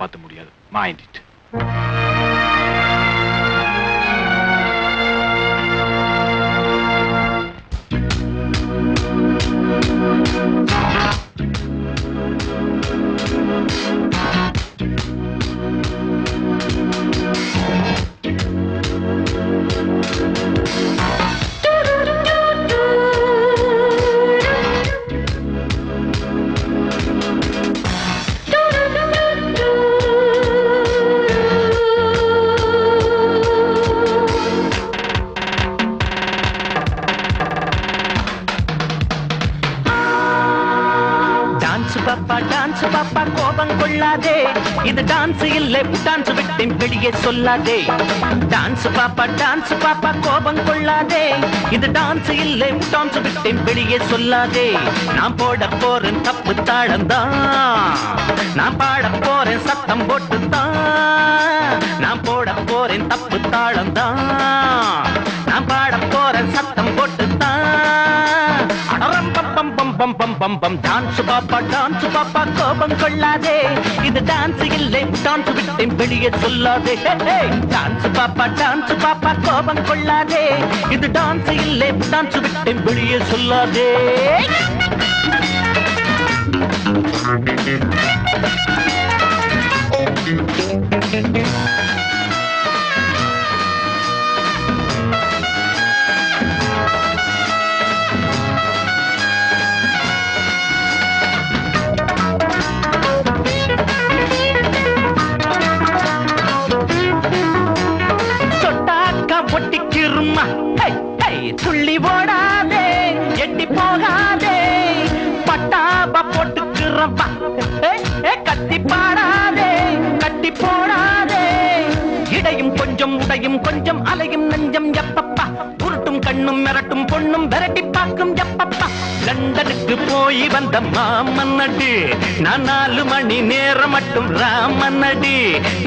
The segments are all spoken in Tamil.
காப்பாற்ற முடியாது. Mind it. டான்ஸ் பாப்பா கோபம் கொள்ளாதே, இது டான்ஸ் இல்லை டான்ஸ் விட்டேன் வெளியே சொல்லாதே. டான்ஸ் பாப்பா கோபம் கொள்ளாதே, இது டான்ஸ் இல்லை டான்ஸ் விட்டேன் வெளியே சொல்லாதே. நான் போட போறேன் தப்பு தாளம்தான், நான் பாட போறேன் சத்தம் போட்டுதான். நான் போட போறேன் தப்பு தாளம்தான், நான் பாட போறேன் சத்தம் போட்டுதான். டான்ஸ் பாப்பா கோபம் கொள்ளாதே, இது டான்ஸ் இல்லை டான்ஸ் விட்டேன் வெளியே சொல்லாதே. டான்ஸ் பாப்பா கோபம் கொள்ளாதே, இது டான்ஸ் இல்லை டான்ஸ் விட்டேன் வெளியே சொல்லாதே. ஒட்டிக்கிருமா துள்ளி ஓடாதே, எட்டி போகாதே, பட்டாப போட்டுக்கிறப்பா கத்தி பாடாதே, கட்டி போடாதே. இடையும் கொஞ்சம் உடையும் கொஞ்சம் அலையும் நெஞ்சம் எப்பப்பா, உருட்டும் கண்ணும் மிரட்டும் பொண்ணும் விரட்டி பார்க்கும் எப்பப்பா. லண்டனுக்கு போய் வந்த மாமன்னடி, நான் 4 மணி நேரம் மட்டும் ராமன்னடி.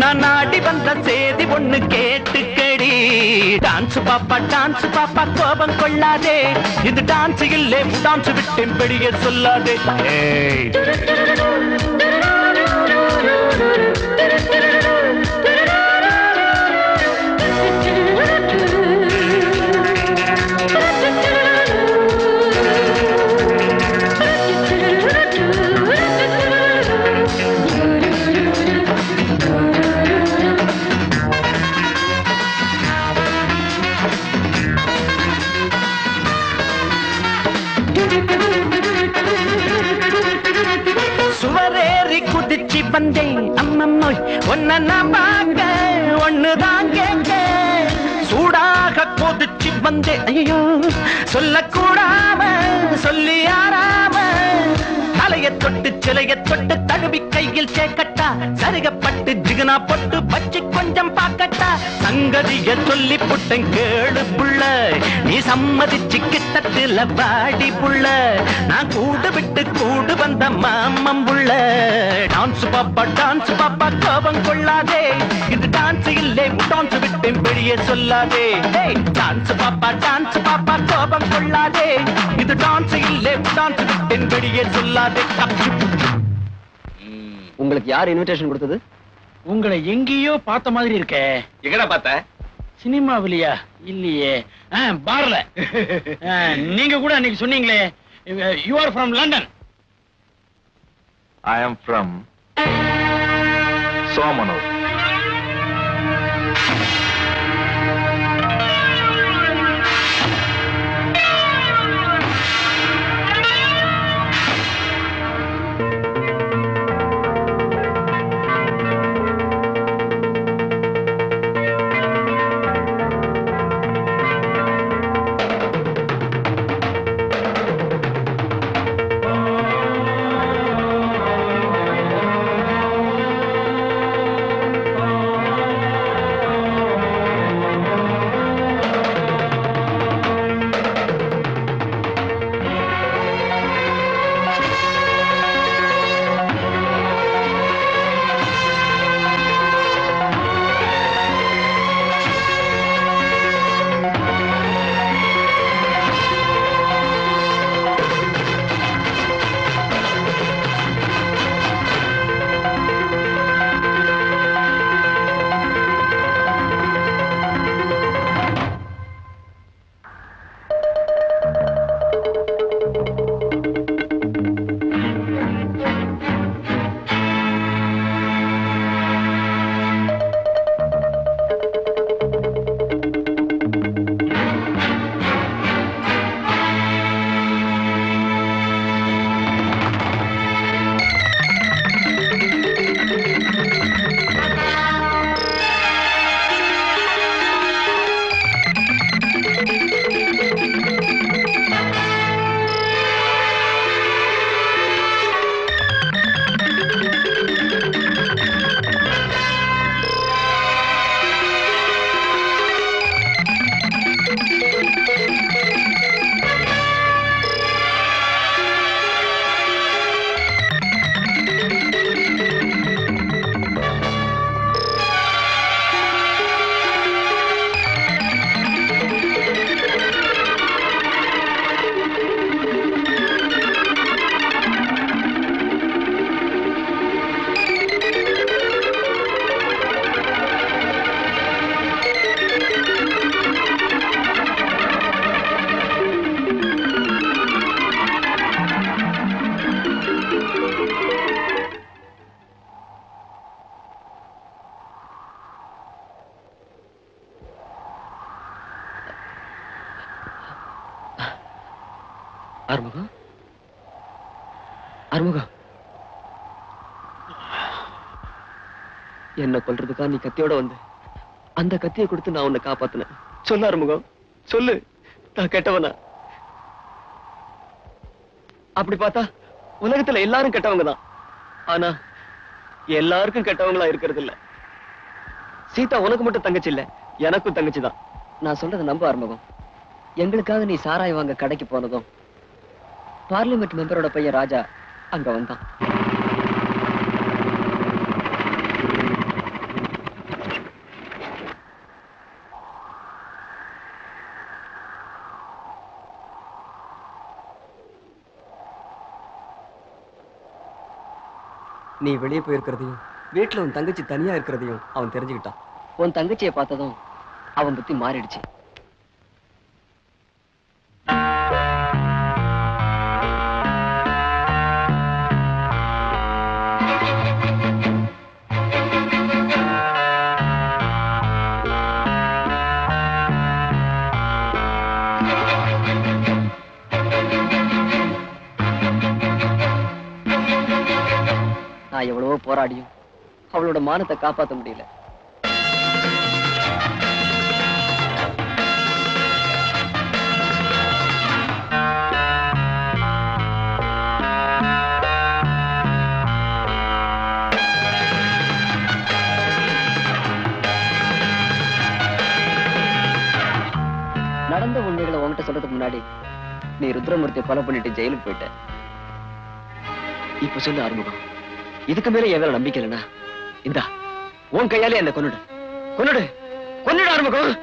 நான் நாடி வந்த செய்தி ஒண்ணு கேட்டுக்கடி. டான்ஸ் பாப்பா கோபம் கொள்ளாதே, இது டான்ஸ் இல்லை டான்ஸ் விட்டேன் வெளியே சொல்லாதே. சுவரேறி குதிச்சு வந்தேன் அம்மம்மோய், ஒன்ன நான் பார்க்க ஒண்ணுதான் கேட்க. சூடாக கொதிச்சு வந்தேன், ஐயோ சொல்லக்கூடாம சொல்லி ஆறாம. தலைய தொட்டு சிலைய தொட்டு தழுவி கையில் சேக்கட்டா, சருகப்பட்டு ஜிகனா பொட்டு பச்சு கொஞ்சம் பாக்கட்டா. சங்கதிய சொல்லி புட்டன் கேளு புள்ள, நீ சம்மதிச்சு கிட்டத்துல வாடி புள்ள. நான் கூடு விட்டு கூடு வந்த மாமம் புள்ள. டான்ஸ் பாப்பா கோபம் கொள்ளாதே, இது டான்ஸ் இல்லை டான்ஸ் விட்டேன் வெளியே சொல்லாதே. டான்ஸ் பாப்பா கோபம் கொள்ளாதே, இது டான்ஸ் இல்லை டான்ஸ் விட்டேன் வெளியே சொல்லாதே. உங்களுக்கு யார் இன்விடேஷன் கொடுத்தது? உங்களை எங்கேயோ பார்த்த மாதிரி இருக்கே. எங்கடா பார்த்த? சினிமாவிலியா? இல்லையே, பார்ல. நீங்க கூட அன்னைக்கு சொன்னீங்களே, you are from London. I am from Somanur. Arumugam, Arumugam, என்ன கொல்றதுக்கா நீ கத்தியோட வந்து அந்த கத்தியை கொடுத்து நான் உன்னை காப்பாத்தினேன். சொல்லு ஆறுமுகம், சொல்லு, நான் கெட்டவனா? அப்படி பார்த்தா உலகத்துல எல்லாரும் கெட்டவங்க தான். ஆனா எல்லாருக்கும் கெட்டவங்களா இருக்கிறது இல்ல. சீதா உனக்கு மட்டும் தங்கச்சி இல்ல, எனக்கும் தங்கச்சி தான். நான் சொல்றதை நம்ப ஆறுமுகம். எங்களுக்காக நீ சாராய் வாங்க கடைக்கு போனதும் பார்லிமெண்ட் மெம்பரோட பையன் ராஜா அங்க வந்தான். நீ வெளியே போயிருக்கிறதையும் வீட்டுல உன் தங்கச்சி தனியா இருக்கிறதையும் அவன் தெரிஞ்சுக்கிட்டான். உன் தங்கச்சியை பார்த்ததும் அவன் புத்தி மாறிடுச்சு. நான் எவ்வளவோ போராடியும் அவளோட மானத்தை காப்பாற்ற முடியல. நடந்த உண்மைகளை உன்கிட்ட சொல்றதுக்கு முன்னாடி நீ ருத்ரமூர்த்தியை கொலை பண்ணிட்டு ஜெயிலுக்கு போயிட்ட. இப்ப சொல்லு ஆறுமுகம், இதுக்கு மேல என் மேல நம்பிக்கை இல்லைன்னா இந்தா உன் கையாலே என்ன கொன்னுடு, கொன்னுடு, கொன்னுடு ஆறுமுகம்.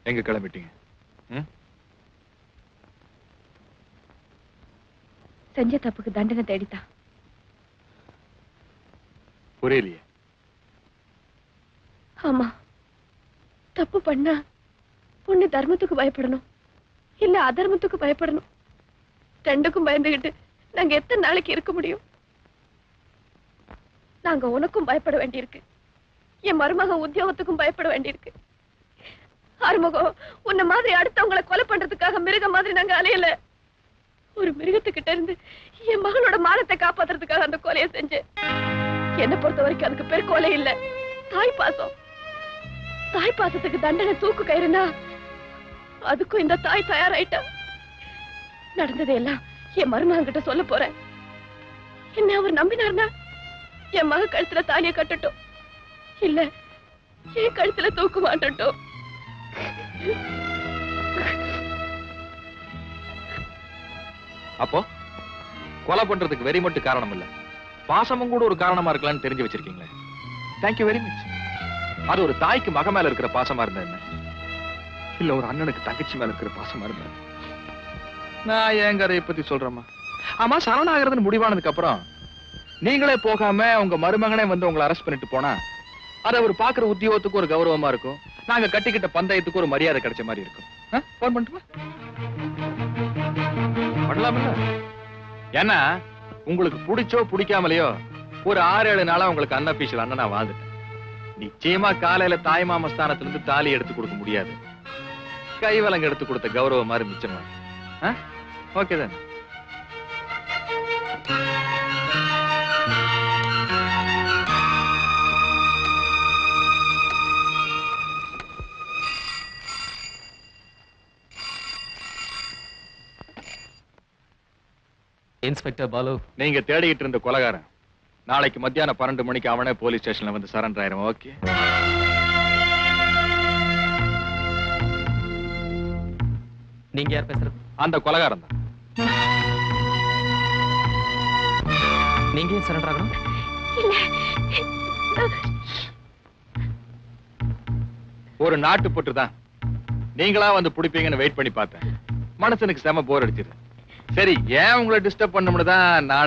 எங்க கிளம்பிட்டீங்க? செஞ்ச தப்புக்கு தண்டனை தேடித்தான். புரியலையே. ஆமா, தப்பு பண்ணா ஒண்ணு தர்மத்துக்கு பயப்படணும், இல்ல அதர்மத்துக்கு பயப்படணும். ரெண்டுக்கும் பயந்துகிட்டு நாங்க எத்தனை நாளைக்கு இருக்க முடியும்? நாங்க உனக்கும் பயப்பட வேண்டியிருக்கு, என் மருமக உத்தியோகத்துக்கும் பயப்பட வேண்டியிருக்கு. ஆறுமுகம், உன்ன மாதிரி அடுத்தவங்களை கொலை பண்றதுக்காக மிருகம் மாதிரி நாங்க அலையல. ஒரு மிருகத்துக்கிட்ட இருந்து என் மகளோட மானத்தை காப்பாத்துறதுக்காக அந்த கொலையை செஞ்சேன். என்ன பொறுத்த வரைக்கும் அதுக்கு பேர் கொலை இல்ல, தாய் பாசம். தாய் பாசத்துக்கு தண்டனை தூக்கு கயிறுனா அதுக்கும் இந்த தாய் தயாராயிட்டா. நடந்ததையெல்லாம் என் மருமகன்கிட்ட சொல்ல போறேன். என்ன அவர் நம்பினார்னா என் மக கழுத்துல தாலியை கட்டட்டும், இல்ல என் கழுத்துல தூக்கு மாட்டட்டும். அப்போ கொலை பண்றதுக்கு வெறி மட்டும் காரணம் இல்ல, பாசமும் கூட ஒரு காரணமா இருக்கலாம்னு தெரிஞ்சு வச்சிருக்கீங்களே. Thank you very much. அது ஒரு தாய்க்கு மக மேல இருக்கிற பாசமா இருந்தா என்ன, இல்ல ஒரு அண்ணனுக்கு தங்கச்சி மேல இருக்கிற பாசமா இருந்தா? நான் என் கதையை பத்தி சொல்றேம்மா. ஆமா, சரணாகிறதுன்னு முடிவானதுக்கு அப்புறம் நீங்களே போகாம உங்க மருமகனே வந்து உங்களை அரெஸ்ட் பண்ணிட்டு போனா அதை அவர் பாக்குற உத்தியோகத்துக்கு ஒரு கௌரவமா இருக்கும், நாங்க கட்டிக்கிட்ட பந்தயத்துக்கு ஒரு மரியாதை கிடைச்ச மாதிரி இருக்கும். போன் பண்ணட்டுமா? பண்ணலாம்ல. ஏன்னா உங்களுக்கு பிடிச்சோ பிடிக்காமலையோ ஒரு 6-7 நாளா உங்களுக்கு அன்அபிஷியல் அண்ணனா வாழ்ந்துட்டேன். நிச்சயமா காலையில தாய் மாம ஸ்தானத்துல இருந்து தாலி எடுத்து கொடுக்க முடியாது, கைவலங்க எடுத்து கொடுத்த கௌரவம் மாதிரி மிச்சமா. ஓகே தான். இன்ஸ்பெக்டர் பாலு, நீங்க தேடிட்டு இருந்த கொலைகாரன் நாளைக்கு மத்தியானம் 12 மணிக்கு அவனே போலீஸ் ஸ்டேஷன்ல வந்து சரண்டர் ஆயிரும். ஓகே? நீங்க யார் பேசுறது? அந்த கொலைகாரன் தான். நீங்க ஏன் சரண்டர் ஆகணும்? ஒரு நாட்டு பொட்டு தான் நீங்களா வந்து பிடிப்பீங்கன்னு வெயிட் பண்ணி பார்த்தேன். மனசனுக்கு செம போர் அடிச்சிரு. சரி, ஏன் உங்களை டிஸ்டர்ப் பண்ணணும்னு தான் நான்